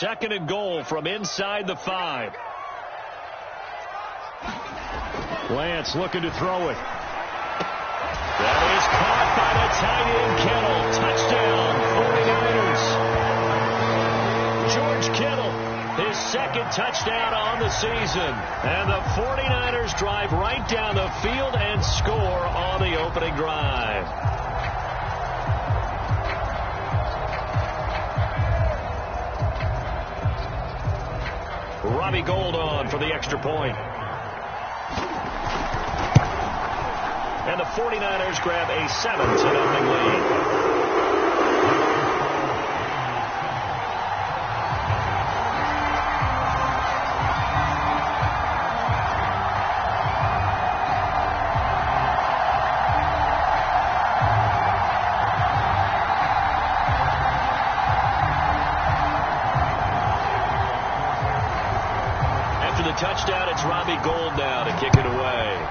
2nd and goal from inside the 5. Lance looking to throw it. That is caught by the tight end, Kittle. Touchdown, 49ers. George Kittle, his 2nd touchdown on the season. And the 49ers drive right down the field and score on the opening drive. Robbie Gould on for the extra point. And the 49ers grab a 7-0 lead. After the touchdown, it's Robbie Gould now to kick it away.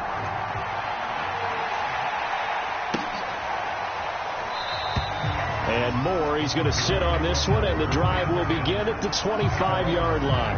And Moore, he's going to sit on this one, and the drive will begin at the 25-yard line.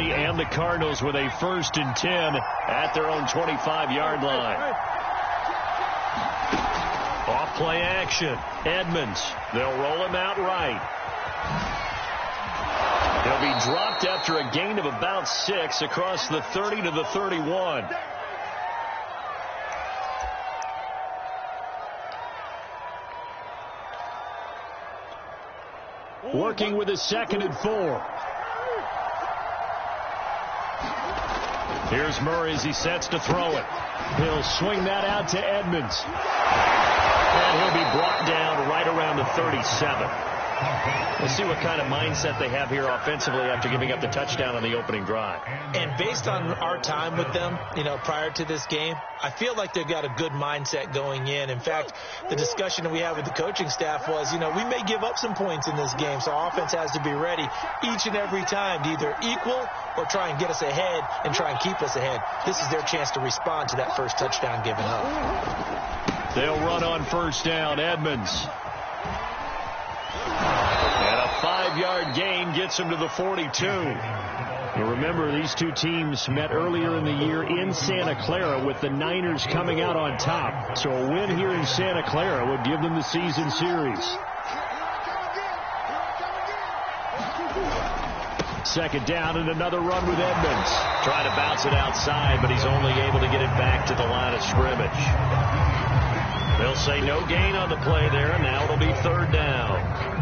And the Cardinals with a 1st and 10 at their own 25-yard line. Off play action. Edmonds. They'll roll him out right. He'll be dropped after a gain of about 6 across the 30 to the 31. Working with his 2nd and 4. Here's Murray as he sets to throw it. He'll swing that out to Edmonds. And he'll be brought down right around the 37. We'll see what kind of mindset they have here offensively after giving up the touchdown on the opening drive. And based on our time with them, prior to this game, I feel like they've got a good mindset going in. In fact, the discussion that we had with the coaching staff was, we may give up some points in this game, so our offense has to be ready each and every time to either equal or try and get us ahead and try and keep us ahead. This is their chance to respond to that first touchdown given up. They'll run on 1st down. Edmonds. And a 5-yard gain gets him to the 42. Now remember, these two teams met earlier in the year in Santa Clara with the Niners coming out on top. So a win here in Santa Clara would give them the season series. 2nd down and another run with Edmonds. Trying to bounce it outside, but he's only able to get it back to the line of scrimmage. They'll say no gain on the play there, and now it'll be 3rd down.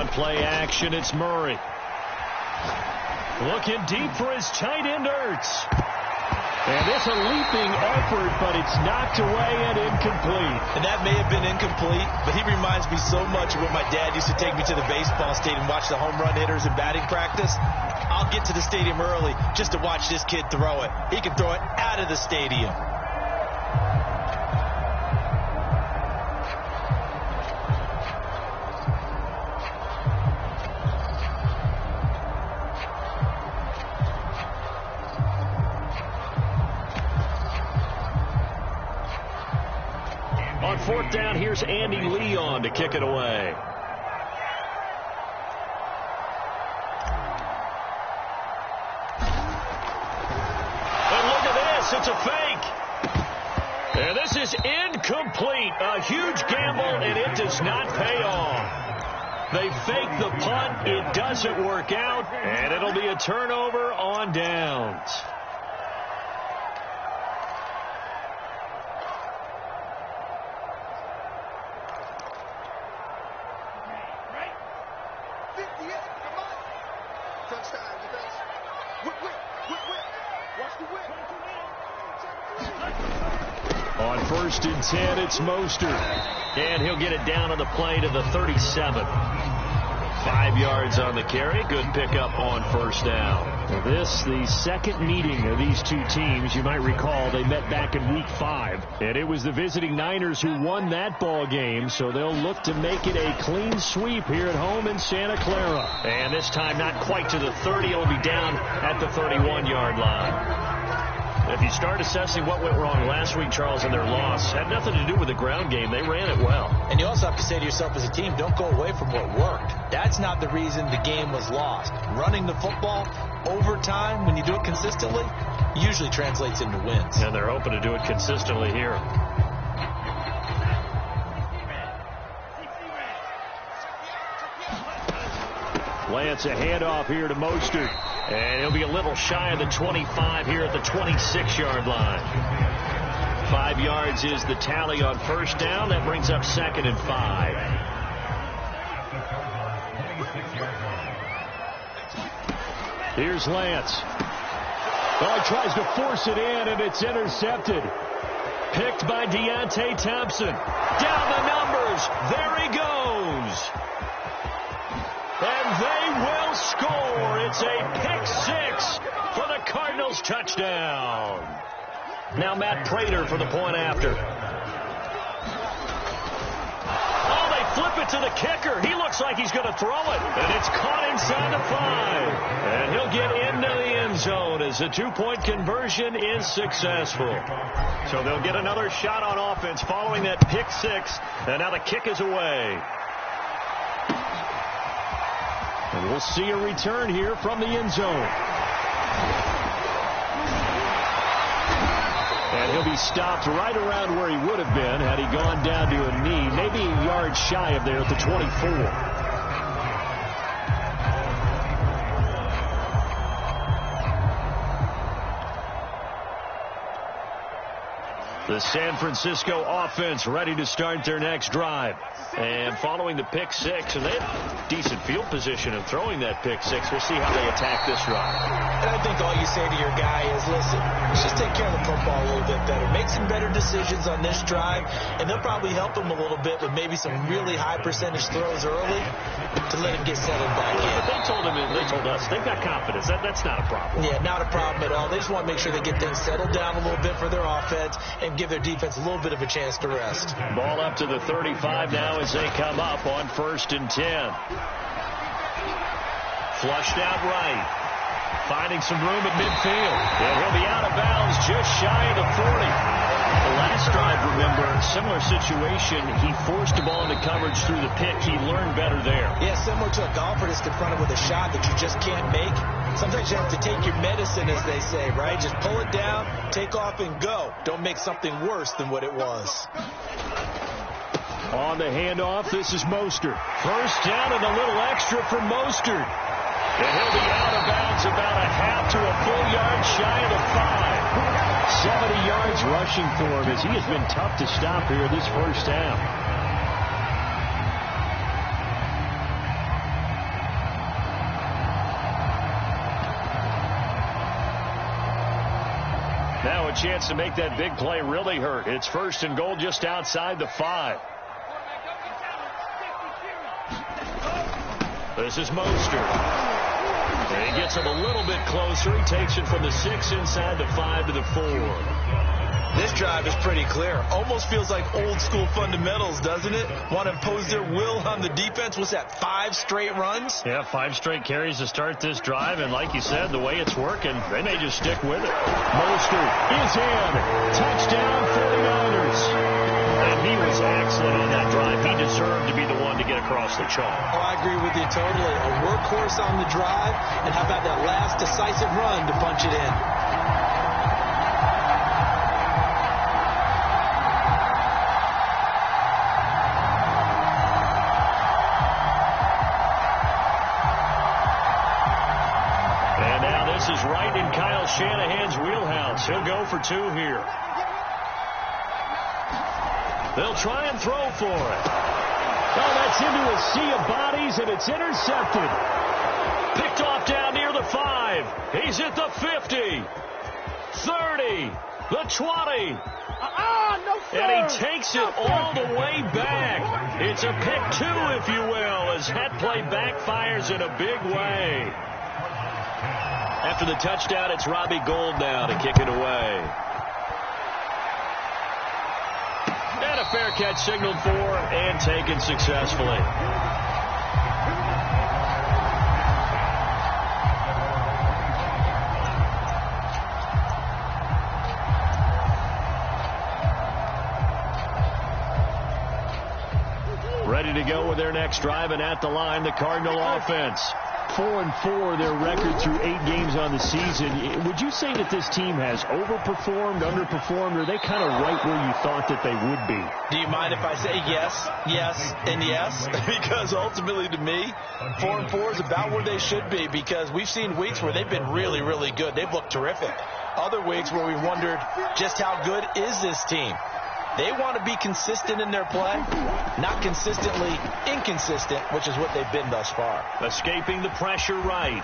On play action, it's Murray. Looking deep for his tight end, Ertz. And it's a leaping effort, but it's knocked away and incomplete. And that may have been incomplete, but he reminds me so much of when my dad used to take me to the baseball stadium and watch the home run hitters in batting practice. I'll get to the stadium early just to watch this kid throw it. He can throw it out of the stadium. On fourth down, here's Andy Leon to kick it away. And look at this, it's a fake. And this is incomplete. A huge gamble, and it does not pay off. They fake the punt, it doesn't work out, and it'll be a turnover on downs. On 1st and 10, it's Mostert. And he'll get it down on the play to the 37. 5 yards on the carry. Good pickup on first down. This, the second meeting of these two teams. You might recall they met back in Week 5. And it was the visiting Niners who won that ball game. So they'll look to make it a clean sweep here at home in Santa Clara. And this time not quite to the 30. It'll be down at the 31-yard line. If you start assessing what went wrong last week, Charles, in their loss, had nothing to do with the ground game. They ran it well. And you also have to say to yourself as a team, don't go away from what worked. That's not the reason the game was lost. Running the football over time, when you do it consistently, usually translates into wins. And they're hoping to do it consistently here. Lance, a handoff here to Mostert. And he'll be a little shy of the 25 here at the 26-yard line. 5 yards is the tally on first down. That brings up 2nd and 5. Here's Lance. Oh, he tries to force it in, and it's intercepted. Picked by Deontay Thompson. Down the numbers. There he goes. And they will score. It's a pick-6 for the Cardinals touchdown. Now Matt Prater for the point after. Oh, they flip it to the kicker. He looks like he's going to throw it. And it's caught inside the 5. And he'll get into the end zone as the 2-point conversion is successful. So they'll get another shot on offense following that pick-6. And now the kick is away. And we'll see a return here from the end zone. And he'll be stopped right around where he would have been had he gone down to a knee, maybe a yard shy of there at the 24. The San Francisco offense ready to start their next drive. And following the pick-6, and they have decent field position of throwing that pick-6. We'll see how they attack this drive. And I think all you say to your guy is, listen, let's just take care of the football a little bit better. Make some better decisions on this drive, and they'll probably help him a little bit with maybe some really high percentage throws early to let him get settled back in. But they told us, they've got confidence. That's not a problem. Yeah, not a problem at all. They just want to make sure they get things settled down a little bit for their offense and give their defense a little bit of a chance to rest. Ball up to the 35 now as they come up on 1st and 10. Flushed out right. Finding some room at midfield. And he'll be out of bounds just shy of the 40. The last drive, remember, similar situation. He forced the ball into coverage through the pick. He learned better there. Yeah, similar to a golfer that's confronted with a shot that you just can't make. Sometimes you have to take your medicine, as they say, right? Just pull it down, take off, and go. Don't make something worse than what it was. On the handoff, this is Mostert. First down and a little extra for Mostert. And he'll be out of bounds about a half to a full yard shy of the 5. 70 yards rushing for him as he has been tough to stop here this first half. a chance to make that big play really hurt. It's 1st and goal just outside the 5. This is Mostert. He gets him a little bit closer. He takes it from the 6 inside the 5 to the 4. This drive is pretty clear. Almost feels like old school fundamentals, doesn't it? Want to impose their will on the defense. What's that, 5 straight runs? Yeah, 5 straight carries to start this drive. And like you said, the way it's working, they may just stick with it. Mostert is in. Touchdown 49ers. And he was excellent on that drive. He deserved to be the one to get across the chalk. Oh, I agree with you totally. A workhorse on the drive. And how about that last decisive run to punch it in? This is right in Kyle Shanahan's wheelhouse. He'll go for 2 here. They'll try and throw for it. Oh, that's into a sea of bodies, and it's intercepted. Picked off down near the 5. He's at the 50. 30. The 20. No, sir. And he takes it all the way back. It's a pick 2, if you will, as that play backfires in a big way. After the touchdown, it's Robbie Gould now to kick it away. And a fair catch signaled for and taken successfully. Ready to go with their next drive, and at the line, the Cardinal offense. 4-4 their record through 8 games on the season. Would you say that this team has overperformed, underperformed, or are they kind of right where you thought that they would be? Do you mind if I say yes, yes, and yes? Because ultimately to me, 4-4 is about where they should be, because we've seen weeks where they've been really, really good. They've looked terrific. Other weeks where we wondered just how good is this team. They want to be consistent in their play, not consistently inconsistent, which is what they've been thus far. Escaping the pressure right.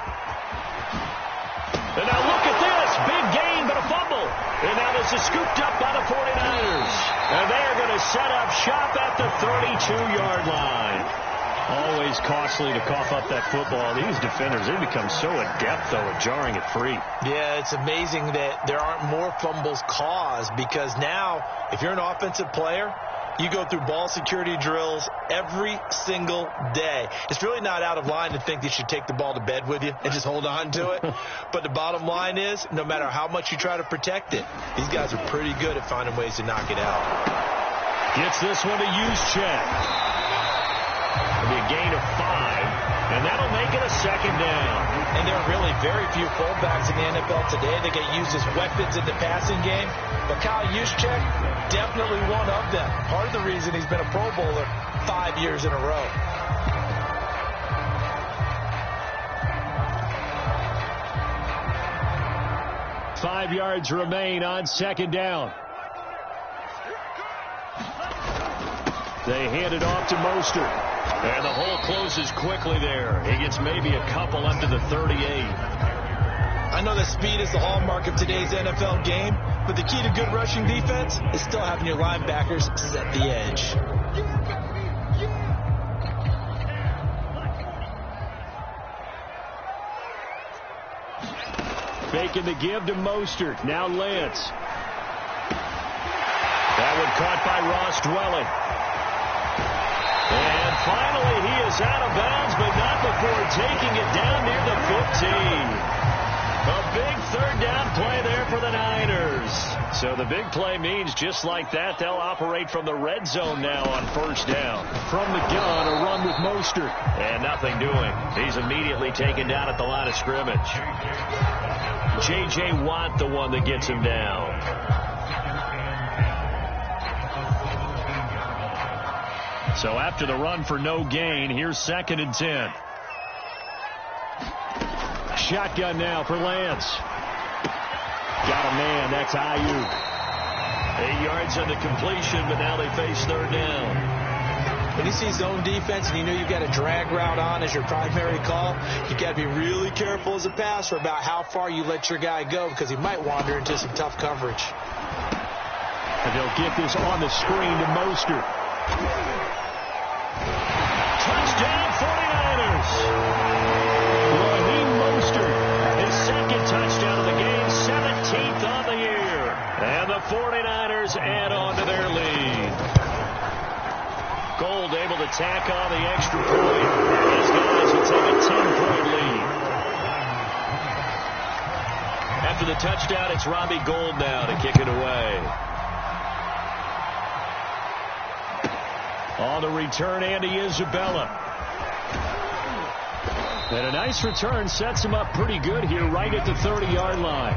And now look at this. Big gain, but a fumble. And now this is scooped up by the 49ers. And they are going to set up shop at the 32-yard line. Always costly to cough up that football. These defenders, they become so adept, though, at jarring it free. Yeah, it's amazing that there aren't more fumbles caused, because now, if you're an offensive player, you go through ball security drills every single day. It's really not out of line to think that you should take the ball to bed with you and just hold on to it. But the bottom line is, no matter how much you try to protect it, these guys are pretty good at finding ways to knock it out. Gets this one to Juszczyk. It'll be a gain of 5, and that'll make it a 2nd down. And there are really very few fullbacks in the NFL today that get used as weapons in the passing game. But Kyle Juszczyk, definitely one of them. Part of the reason he's been a Pro Bowler 5 years in a row. Five yards remain on 2nd down. They hand it off to Mostert. And the hole closes quickly there. He gets maybe a couple up to the 38. I know that speed is the hallmark of today's NFL game, but the key to good rushing defense is still having your linebackers set the edge. Faking the give to Mostert. Now Lance. That one caught by Ross Dwelling. And finally, he is out of bounds, but not before taking it down near the 15. A big 3rd down play there for the Niners. So the big play means just like that, they'll operate from the red zone now on 1st down. From the gun, a run with Mostert. And nothing doing. He's immediately taken down at the line of scrimmage. J.J. Watt, the one that gets him down. So after the run for no gain, here's 2nd and 10. Shotgun now for Lance. Got a man. That's Ayuk. 8 yards on the completion, but now they face 3rd down. when you see zone defense and you know you've got a drag route on as your primary call, you've got to be really careful as a passer about how far you let your guy go because he might wander into some tough coverage. And they'll get this on the screen to Mostert. Touchdown 49ers. Raheem Mostert, his second touchdown of the game, 17th on the year. And the 49ers add on to their lead. Gold able to tack on the extra point. These guys will take a 10-point lead. After the touchdown, it's Robbie Gould now to kick it away. On the return, Andy Isabella. And a nice return sets him up pretty good here right at the 30-yard line.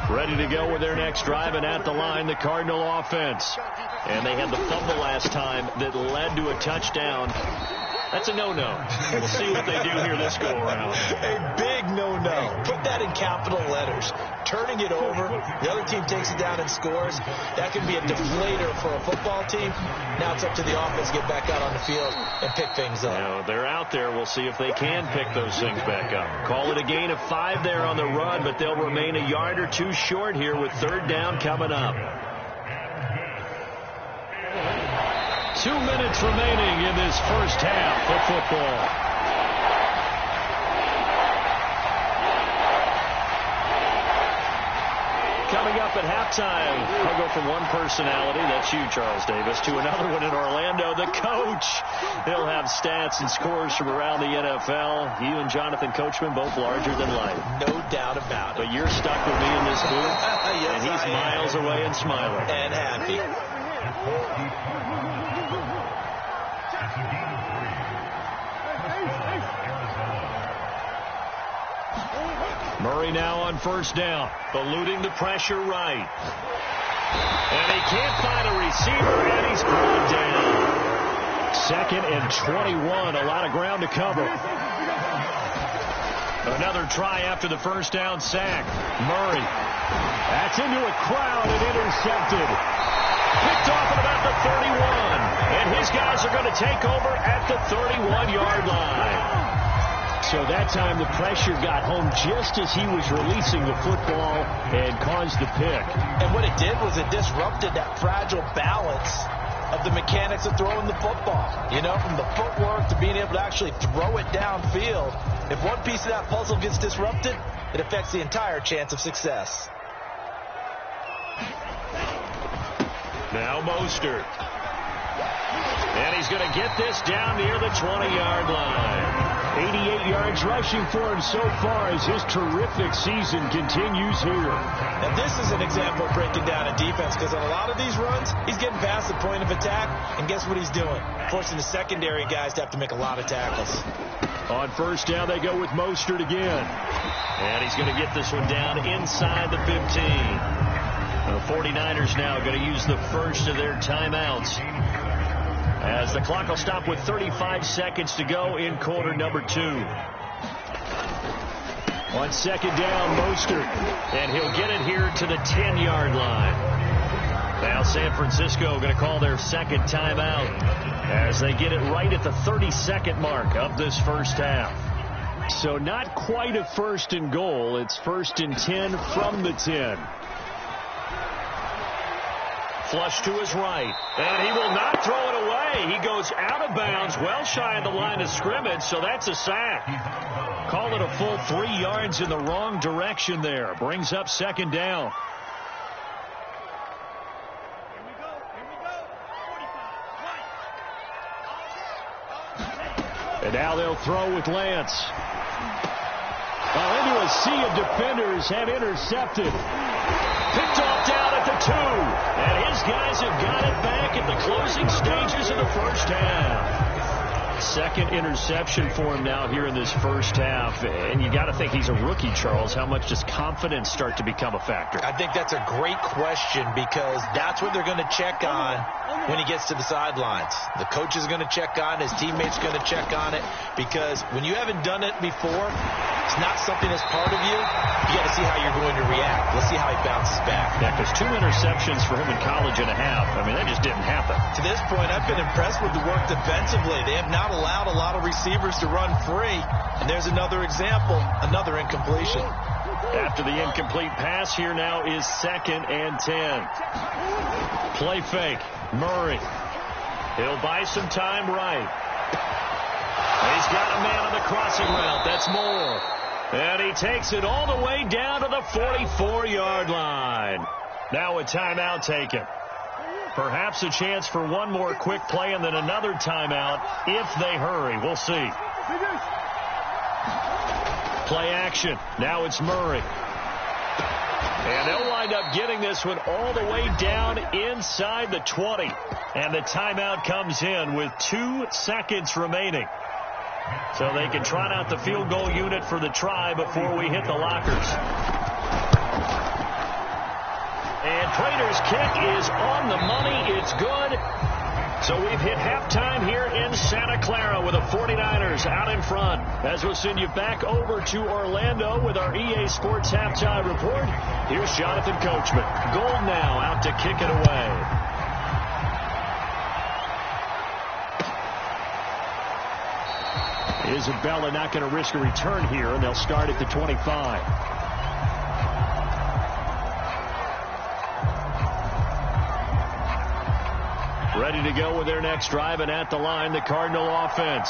Ready to go with their next drive, and at the line, the Cardinal offense. And they had the fumble last time that led to a touchdown. That's a no-no. We'll see what they do here this go-around. A big no-no. Put that in capital letters. Turning it over, the other team takes it down and scores. That can be a deflator for a football team. Now it's up to the offense to get back out on the field and pick things up. You know, they're out there. We'll see if they can pick those things back up. Call it a gain of 5 there on the run, but they'll remain a yard or two short here with third down coming up. 2 minutes remaining in this first half of football. Coming up at halftime, I'll go from one personality, that's you, Charles Davis, to another one in Orlando, the coach. He'll have stats and scores from around the NFL. You and Jonathan Coachman, both larger than life. No doubt about it. But you're stuck with me in this booth, yes, and he's miles away and smiling. And happy. Murray now on first down, eluding the pressure right. And he can't find a receiver, and he's brought down. 2nd and 21, a lot of ground to cover. Another try after the first down sack. Murray. That's into a crowd and intercepted. Picked off at about the 31. And his guys are going to take over at the 31-yard line. So that time the pressure got home just as he was releasing the football and caused the pick. And what it did was it disrupted that fragile balance of the mechanics of throwing the football. You know, from the footwork to being able to actually throw it downfield. If one piece of that puzzle gets disrupted, it affects the entire chance of success. Now Mostert. And he's going to get this down near the 20-yard line. 88 yards rushing for him so far as his terrific season continues here. Now this is an example of breaking down a defense, because on a lot of these runs, he's getting past the point of attack, and guess what he's doing? Forcing the secondary guys to have to make a lot of tackles. On first down, they go with Mostert again. And he's going to get this one down inside the 15. The 49ers now going to use the first of their timeouts, as the clock will stop with 35 seconds to go in quarter number 2. On second down, Mostert, and he'll get it here to the 10-yard line. Now San Francisco going to call their second timeout as they get it right at the 30-second mark of this first half. So not quite a first and goal. It's 1st and 10 from the 10. Flush to his right, and he will not throw it away. He goes out of bounds, well shy of the line of scrimmage, so that's a sack. Call it a full 3 yards in the wrong direction there. Brings up second down. And now they'll throw with Lance. Into a sea of defenders and intercepted. Picked off down at the 2. And his guys have got it back at the closing stages of the first half. Second interception for him now here in this first half. And you got to think he's a rookie, Charles. How much does confidence start to become a factor? I think that's a great question, because that's what they're going to check on when he gets to the sidelines. The coach is going to check on it. His teammates going to check on it, because when you haven't done it before, it's not something that's part of you, you got to see how you're going to react. Let's see how he bounces back. Yeah, because 2 interceptions for him in college and a half. I mean, that just didn't happen. To this point, I've been impressed with the work defensively. They have not allowed a lot of receivers to run free. And there's another example, another incompletion. After the incomplete pass, here now is 2nd and 10. Play fake. Murray. He'll buy some time right. He's got a man on the crossing route. That's Moore. And he takes it all the way down to the 44-yard line. Now a timeout taken. Perhaps a chance for one more quick play and then another timeout if they hurry. We'll see. Play action. Now it's Murray. And they'll wind up getting this one all the way down inside the 20. And the timeout comes in with 2 seconds remaining. So they can trot out the field goal unit for the try before we hit the lockers. And Prater's kick is on the money. It's good. So we've hit halftime here in Santa Clara with the 49ers out in front. As we'll send you back over to Orlando with our EA Sports Halftime Report. Here's Jonathan Coachman. Gold now out to kick it away. Isabella not going to risk a return here, and they'll start at the 25. Ready to go with their next drive, and at the line, the Cardinal offense.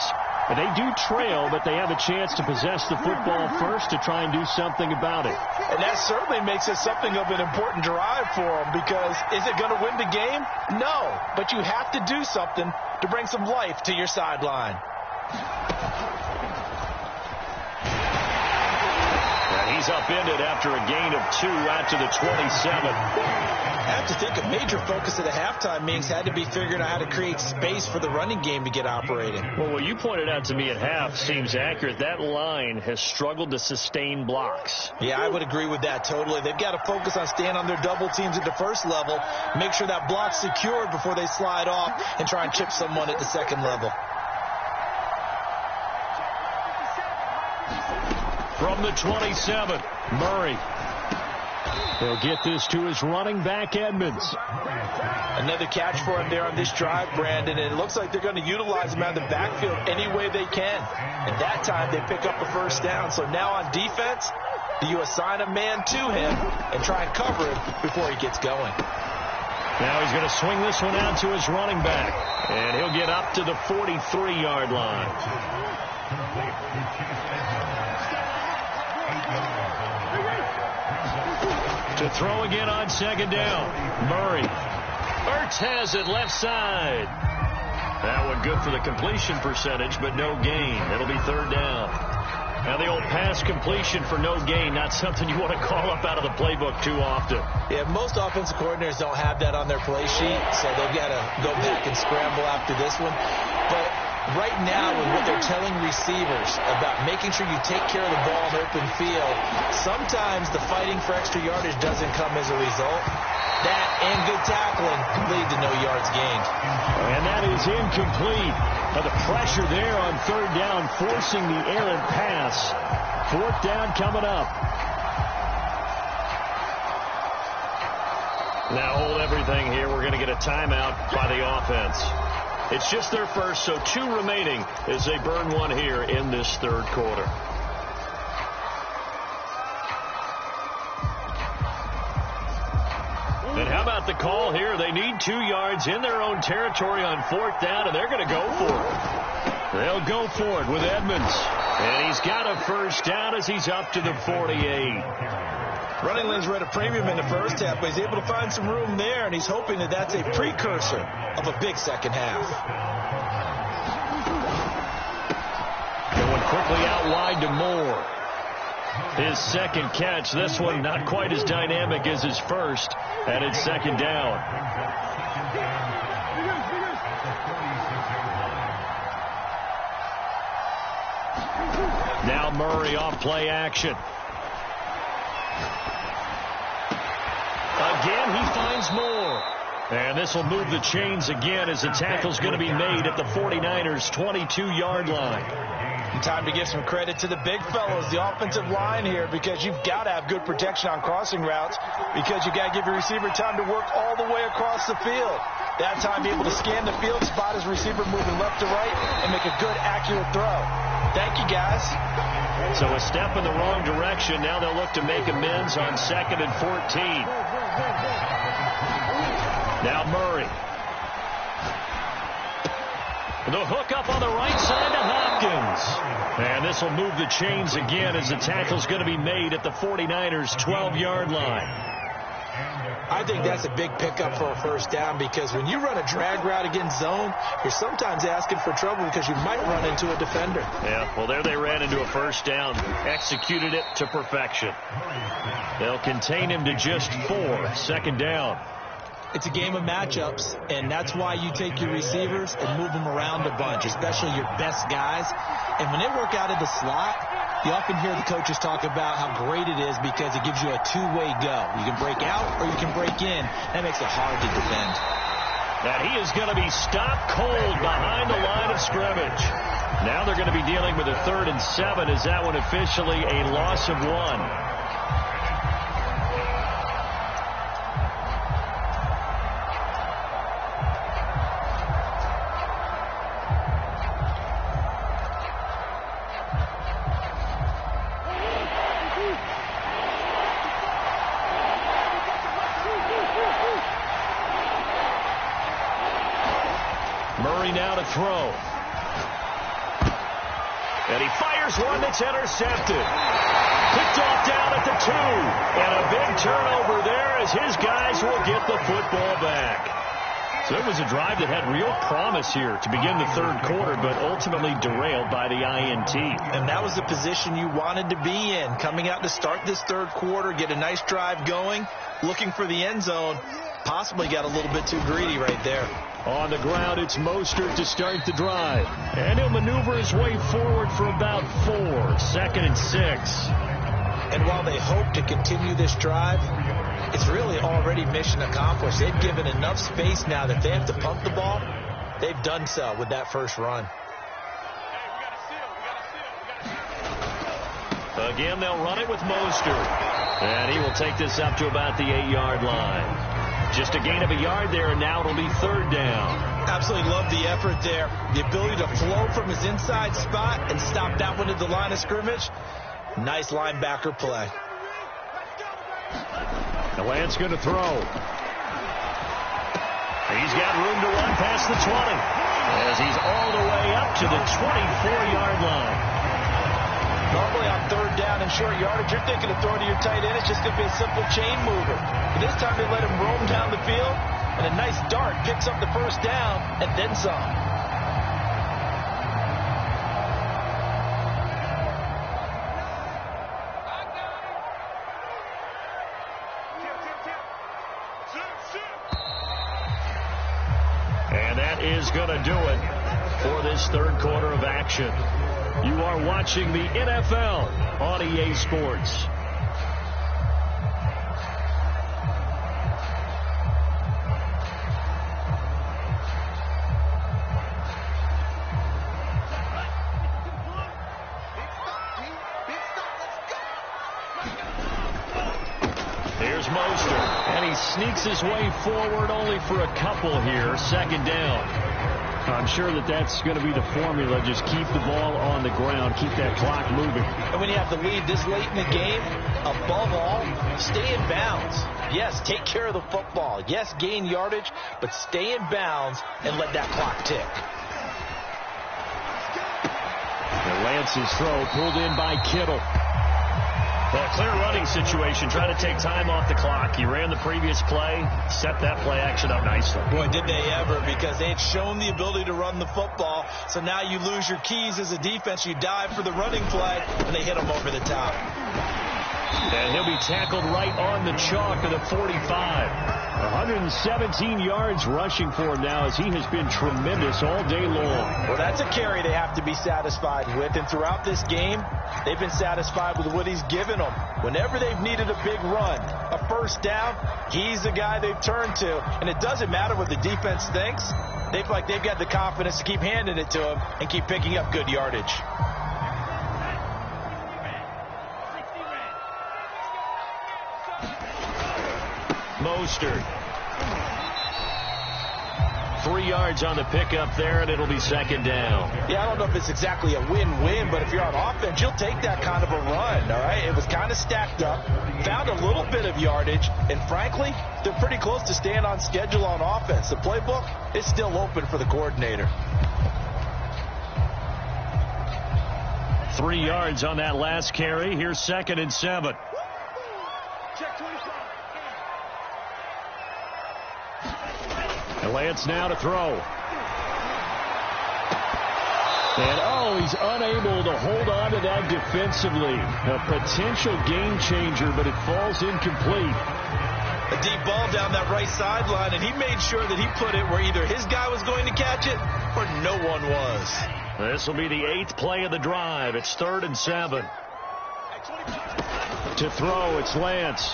And they do trail, but they have a chance to possess the football first to try and do something about it. And that certainly makes it something of an important drive for them, because is it going to win the game? No, but you have to do something to bring some life to your sideline. And he's upended after a gain of 2 out to the 27. I have to think a major focus of the halftime meetings had to be figuring out how to create space for the running game to get operating. Well, what you pointed out to me at half seems accurate. That line has struggled to sustain blocks. Yeah, I would agree with that totally. They've got to focus on staying on their double teams at the first level, make sure that block's secured before they slide off and try and chip someone at the second level. From the 27, Murray. He'll get this to his running back, Edmonds. Another catch for him there on this drive, Brandon, and it looks like they're going to utilize him out of the backfield any way they can. And that time they pick up a first down. So now on defense, do you assign a man to him and try and cover him before he gets going? Now he's going to swing this one out to his running back, and he'll get up to the 43-yard line. To throw again on second down. Murray. Ertz has it left side. That one good for the completion percentage, but no gain. It'll be third down. Now the old pass completion for no gain, not something you want to call up out of the playbook too often. Yeah, most offensive coordinators don't have that on their play sheet, so they've got to go back and scramble after this one. But right now, with what they're telling receivers about making sure you take care of the ball in open field, sometimes the fighting for extra yardage doesn't come as a result. That and good tackling lead to no yards gained. And that is incomplete. Now the pressure there on third down, forcing the errant pass. Fourth down coming up. Now hold everything here. We're going to get a timeout by the offense. It's just their first, so 2 remaining as they burn one here in this third quarter. And how about the call here? They need 2 yards in their own territory on fourth down, and they're going to go for it. They'll go for it with Edmonds. And he's got a first down as he's up to the 48. Running lanes were at a premium in the first half, but he's able to find some room there, and he's hoping that that's a precursor of a big second half. Going quickly out wide to Moore. His second catch. This one not quite as dynamic as his first, and it's second down. Now Murray off play action. Again, he finds Moore. And this will move the chains again as the tackle's going to be made at the 49ers' 22-yard line. And time to give some credit to the big fellows, the offensive line here, because you've got to have good protection on crossing routes, because you got to give your receiver time to work all the way across the field. That time, be able to scan the field, spot his receiver moving left to right, and make a good, accurate throw. Thank you, guys. So a step in the wrong direction. Now they'll look to make amends on 2nd and 14. Now Murray. The hook up on the right side to Hopkins. And this will move the chains again as the tackle's going to be made at the 49ers' 12-yard line. I think that's a big pickup for a first down, because when you run a drag route against zone, you're sometimes asking for trouble because you might run into a defender. Yeah, well, there they ran into a first down, executed it to perfection. They'll contain him to just 4, 2nd down. It's a game of matchups, and that's why you take your receivers and move them around a bunch, especially your best guys. And when they work out of the slot, you often hear the coaches talk about how great it is because it gives you a two-way go. You can break out or you can break in. That makes it hard to defend. And he is going to be stopped cold behind the line of scrimmage. Now they're going to be dealing with a 3rd and 7. Is that one officially a loss of 1? Murray now to throw. And he fires one that's intercepted. Picked off down at the 2. And a big turnover there as his guys will get the football back. So it was a drive that had real promise here to begin the 3rd quarter, but ultimately derailed by the INT. And that was the position you wanted to be in, coming out to start this 3rd quarter, get a nice drive going, looking for the end zone. Possibly got a little bit too greedy right there. On the ground, it's Mostert to start the drive. And he'll maneuver his way forward for about 4, 2nd and 6. And while they hope to continue this drive, it's really already mission accomplished. They've given enough space now that they have to pump the ball. They've done so with that first run. Again, they'll run it with Mostert. And he will take this up to about the 8-yard line. Just a gain of a yard there, and now it'll be 3rd down. Absolutely love the effort there. The ability to flow from his inside spot and stop that one at the line of scrimmage. Nice linebacker play. The Lance going to throw. He's got room to run past the 20 as he's all the way up to the 24-yard line. Normally on 3rd down and short yardage, you're thinking of throwing to your tight end. It's just going to be a simple chain mover. But this time they let him roam down the field, and a nice dart picks up the first down and then some. And that is going to do it for this 3rd quarter of action. You are watching the NFL on EA Sports. Here's Mostert, and he sneaks his way forward only for a couple here. 2nd down. I'm sure that that's going to be the formula. Just keep the ball on the ground. Keep that clock moving. And when you have the lead this late in the game, above all, stay in bounds. Yes, take care of the football. Yes, gain yardage, but stay in bounds and let that clock tick. And Lance's throw pulled in by Kittle. Well, a clear running situation, trying to take time off the clock. He ran the previous play, set that play action up nicely. Boy, did they ever, because they had shown the ability to run the football. So now you lose your keys as a defense. You dive for the running play, and they hit him over the top. And he'll be tackled right on the chalk of the 45. 117 yards rushing for him now as he has been tremendous all day long. Well, that's a carry they have to be satisfied with. And throughout this game, they've been satisfied with what he's given them. Whenever they've needed a big run, a first down, he's the guy they've turned to. And it doesn't matter what the defense thinks. They feel like they've got the confidence to keep handing it to him and keep picking up good yardage. Mostert. 3 yards on the pickup there, and it'll be second down. Yeah, I don't know if it's exactly a win-win, but if you're on offense, you'll take that kind of a run, all right? It was kind of stacked up, found a little bit of yardage, and frankly, they're pretty close to staying on schedule on offense. The playbook is still open for the coordinator. 3 yards on that last carry. Here's 2nd and 7. And Lance now to throw. And, he's unable to hold on to that defensively. A potential game changer, but it falls incomplete. A deep ball down that right sideline, and he made sure that he put it where either his guy was going to catch it or no one was. This will be the 8th play of the drive. It's 3rd and 7. To throw, it's Lance.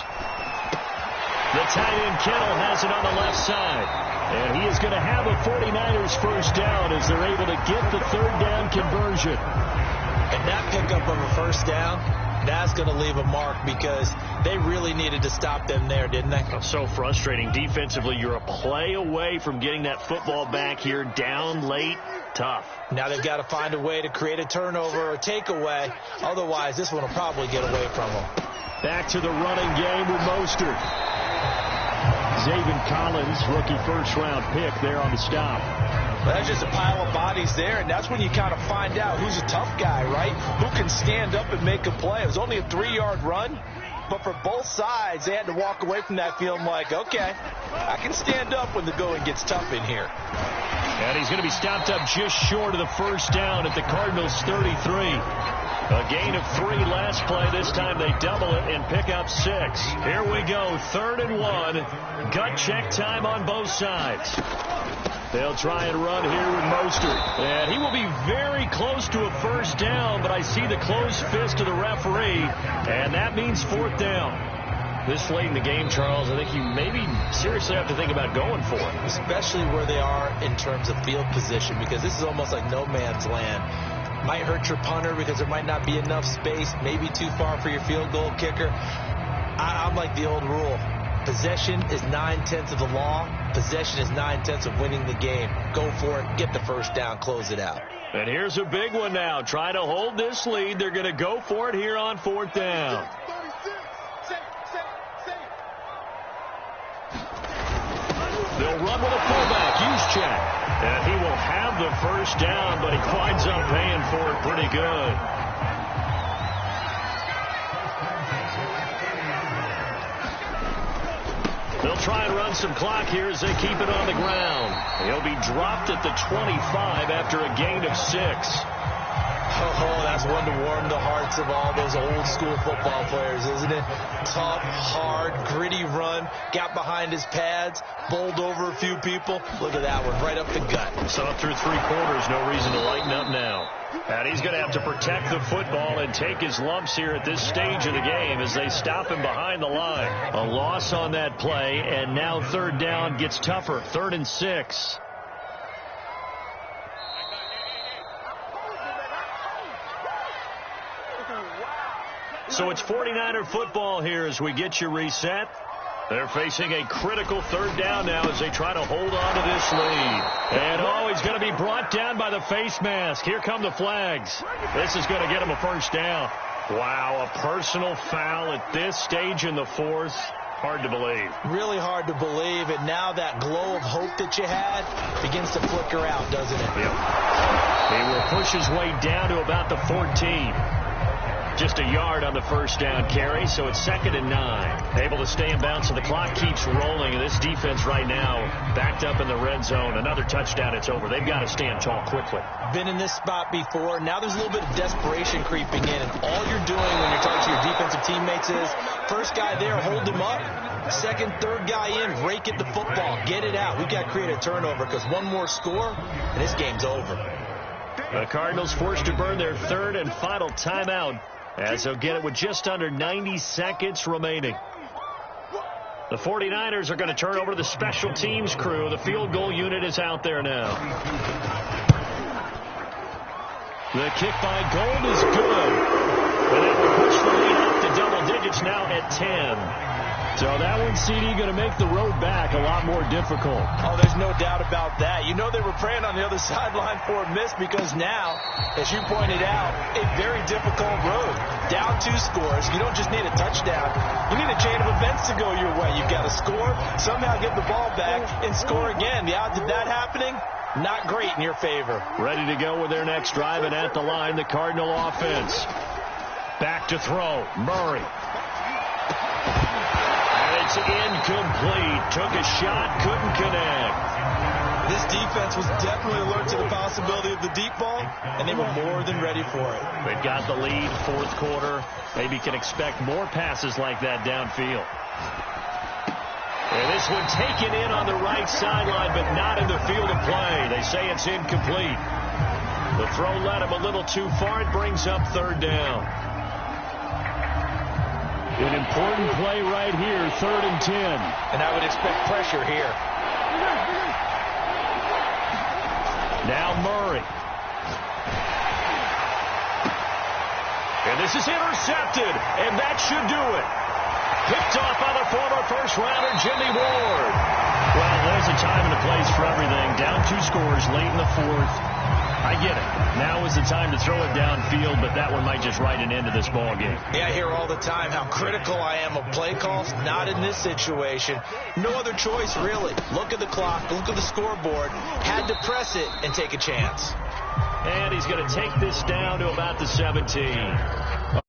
The tight end Kittle has it on the left side. And he is going to have a 49ers first down as they're able to get the 3rd down conversion. And that pickup of a first down, that's going to leave a mark because they really needed to stop them there, didn't they? So frustrating. Defensively, you're a play away from getting that football back here down late. Tough. Now they've got to find a way to create a turnover or takeaway. Otherwise, this one will probably get away from them. Back to the running game with Mostert. Zaven Collins, rookie first-round pick there on the stop. Well, that's just a pile of bodies there, and that's when you kind of find out who's a tough guy, right? Who can stand up and make a play. It was only a 3-yard run, but for both sides, they had to walk away from that feeling like, okay, I can stand up when the going gets tough in here. And he's going to be stopped up just short of the first down at the Cardinals' 33. A gain of 3 last play. This time they double it and pick up 6. Here we go, 3rd and 1. Gut check time on both sides. They'll try and run here with Mostert. And he will be very close to a first down, but I see the closed fist of the referee, and that means 4th down. This late in the game, Charles, I think you maybe seriously have to think about going for it. Especially where they are in terms of field position, because this is almost like no man's land. Might hurt your punter because there might not be enough space, maybe too far for your field goal kicker. I'm like the old rule. Possession is 9/10 of the law. Possession is 9/10 of winning the game. Go for it. Get the first down. Close it out. And here's a big one now. Try to hold this lead. They're going to go for it here on 4th down. They'll run with a fullback. Juszczyk. And he will have the first down, but he winds up paying for it pretty good. They'll try and run some clock here as they keep it on the ground. He'll be dropped at the 25 after a gain of 6. Oh, that's one to warm the hearts of all those old school football players, isn't it? Tough, hard, gritty run, got behind his pads, bowled over a few people. Look at that one, right up the gut. Saw through 3 quarters, no reason to lighten up now. And he's going to have to protect the football and take his lumps here at this stage of the game as they stop him behind the line. A loss on that play, and now 3rd down gets tougher, 3rd and 6. So it's 49er football here as we get you reset. They're facing a critical 3rd down now as they try to hold on to this lead. And, he's going to be brought down by the face mask. Here come the flags. This is going to get him a first down. Wow, a personal foul at this stage in the 4th. Hard to believe. Really hard to believe. And now that glow of hope that you had begins to flicker out, doesn't it? Yep. He will push his way down to about the 14. Just a yard on the first down carry, so it's 2nd and 9. Able to stay in bounds, so the clock keeps rolling. And this defense right now backed up in the red zone. Another touchdown, it's over. They've got to stand tall quickly. Been in this spot before. Now there's a little bit of desperation creeping in. And all you're doing when you're talking to your defensive teammates is, first guy there, hold him up. 2nd, 3rd guy in, rake at the football. Get it out. We've got to create a turnover because one more score, and this game's over. The Cardinals forced to burn their 3rd and final timeout, as they'll get it with just under 90 seconds remaining. The 49ers are going to turn over to the special teams crew. The field goal unit is out there now. The kick by Gold is good. And that will push the lead up to double digits now at 10. So that one, CD, going to make the road back a lot more difficult. Oh, there's no doubt about that. You know they were praying on the other sideline for a miss because now, as you pointed out, a very difficult road. Down 2 scores. You don't just need a touchdown. You need a chain of events to go your way. You've got to score, somehow get the ball back, and score again. The odds of that happening, not great in your favor. Ready to go with their next drive, and at the line, the Cardinal offense. Back to throw. Murray. It's incomplete. Took a shot, couldn't connect. This defense was definitely alert to the possibility of the deep ball, and they were more than ready for it. They've got the lead, 4th quarter. Maybe can expect more passes like that downfield. And this one taken in on the right sideline, but not in the field of play. They say it's incomplete. The throw led him a little too far. It brings up 3rd down. An important play right here, 3rd and 10. And I would expect pressure here. Now Murray. And this is intercepted, and that should do it. Picked off by the former first-rounder, Jimmy Ward. Well, there's a time and a place for everything. Down 2 scores late in the 4th. I get it. Now is the time to throw it downfield, but that one might just write an end to this ball game. Yeah, I hear all the time how critical I am of play calls. Not in this situation. No other choice, really. Look at the clock. Look at the scoreboard. Had to press it and take a chance. And he's going to take this down to about the 17.